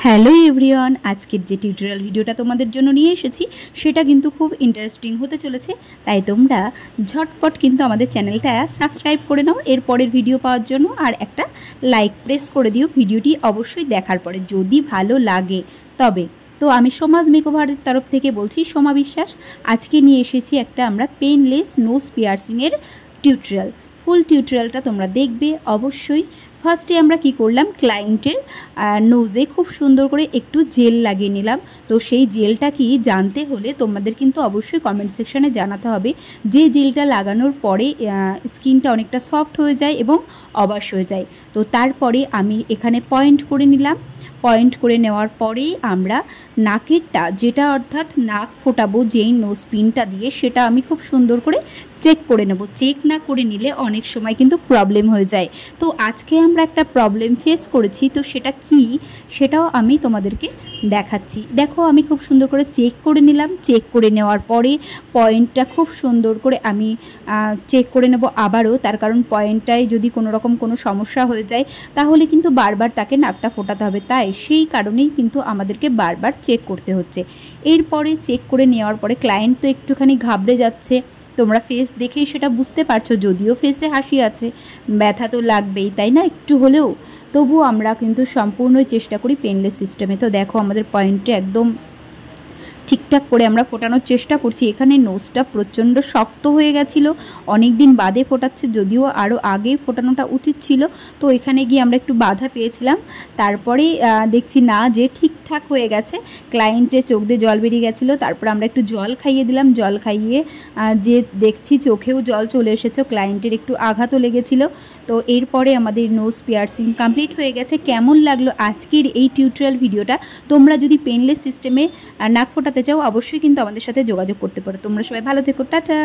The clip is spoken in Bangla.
হ্যালো এভরিওয়ান, আজকের যে টিউটোরিয়াল ভিডিওটা তোমাদের জন্য নিয়ে এসেছি সেটা কিন্তু খুব ইন্টারেস্টিং হতে চলেছে। তাই তোমরা ঝটপট কিন্তু আমাদের চ্যানেলটা সাবস্ক্রাইব করে নাও এর পরের ভিডিও পাওয়ার জন্য, আর একটা লাইক প্রেস করে দিও ভিডিওটি অবশ্যই দেখার পরে যদি ভালো লাগে তবে। তো আমি সমাজ মেকওভারের তরফ থেকে বলছি, সোমা বিশ্বাস। আজকে নিয়ে এসেছি একটা আমরা পেনলেস নোজ পিয়ার্সিংয়ের টিউটোরিয়াল। ফুল টিউটোরিয়ালটা তোমরা দেখবে অবশ্যই। ফার্স্টে আমরা কি করলাম, ক্লায়েন্টের নোজে খুব সুন্দর করে একটু জেল লাগিয়ে নিলাম। তো সেই জেলটা কি জানতে হলে তোমাদের কিন্তু অবশ্যই কমেন্ট সেকশানে জানাতে হবে। যে জেলটা লাগানোর পরে স্কিনটা অনেকটা সফট হয়ে যায় এবং অবাস হয়ে যায়। তো তারপরে আমি এখানে পয়েন্ট করে নিলাম। পয়েন্ট করে নেওয়ার পরেই আমরা নাকেরটা, যেটা অর্থাৎ নাক ফোটাবো যেই নোজ পিনটা দিয়ে, সেটা আমি খুব সুন্দর করে চেক করে নেব। চেক না করে নিলে অনেক সময় কিন্তু প্রবলেম হয়ে যায়। তো আজকে আমরা একটা প্রবলেম ফেস করেছি, তো সেটা কি সেটাও আমি তোমাদেরকে দেখাচ্ছি। দেখো, আমি খুব সুন্দর করে চেক করে নিলাম। চেক করে নেওয়ার পরে পয়েন্টটা খুব সুন্দর করে আমি চেক করে নেব আবারও, তার কারণ পয়েন্টটায় যদি কোনো রকম কোনো সমস্যা হয়ে যায় তাহলে কিন্তু বারবার তাকে নাকটা ফোটাতে হবে। তাই সেই কারণেই কিন্তু আমাদেরকে বারবার চেক করতে হচ্ছে। এরপরে চেক করে নেওয়ার পরে ক্লায়েন্ট তো একটুখানি ঘাবড়ে যাচ্ছে, তোমরা ফেস দেখেই সেটা বুঝতে পারছো। যদিও ফেসে হাসি আছে, ব্যথা তো লাগবেই তাই না, একটু হলেও। তবুও আমরা কিন্তু সম্পূর্ণই চেষ্টা করি পেনলেস সিস্টেমে। তো দেখো, আমাদের পয়েন্টে একদম ঠিকঠাক করে আমরা ফোটানোর চেষ্টা করছি। এখানে নোজটা প্রচণ্ড শক্ত হয়ে গেছিলো, অনেক দিন বাদে ফোটাচ্ছে, যদিও আরও আগেই ফোটানোটা উচিত ছিল। তো এখানে গিয়ে আমরা একটু বাধা পেয়েছিলাম। তারপরে দেখছি না যে ঠিকঠাক হয়ে গেছে। ক্লায়েন্টের চোখ দিয়ে জল বেরিয়ে গেছিলো, তারপর আমরা একটু জল খাইয়ে দিলাম। জল খাইয়ে যে দেখছি চোখেও জল চলে এসেছে, ক্লায়েন্টের একটু আঘাতও লেগেছিলো। তো এরপরে আমাদের নোজ পিয়ার্সিং কমপ্লিট হয়ে গেছে। কেমন লাগলো আজকের এই টিউটোরিয়াল ভিডিওটা? তোমরা যদি পেনলেস সিস্টেমে নাক ফোটাতে চাও অবশ্যই কিন্তু আমাদের সাথে যোগাযোগ করতে পারো। তোমরা সবাই ভালো থেকো, টাটা।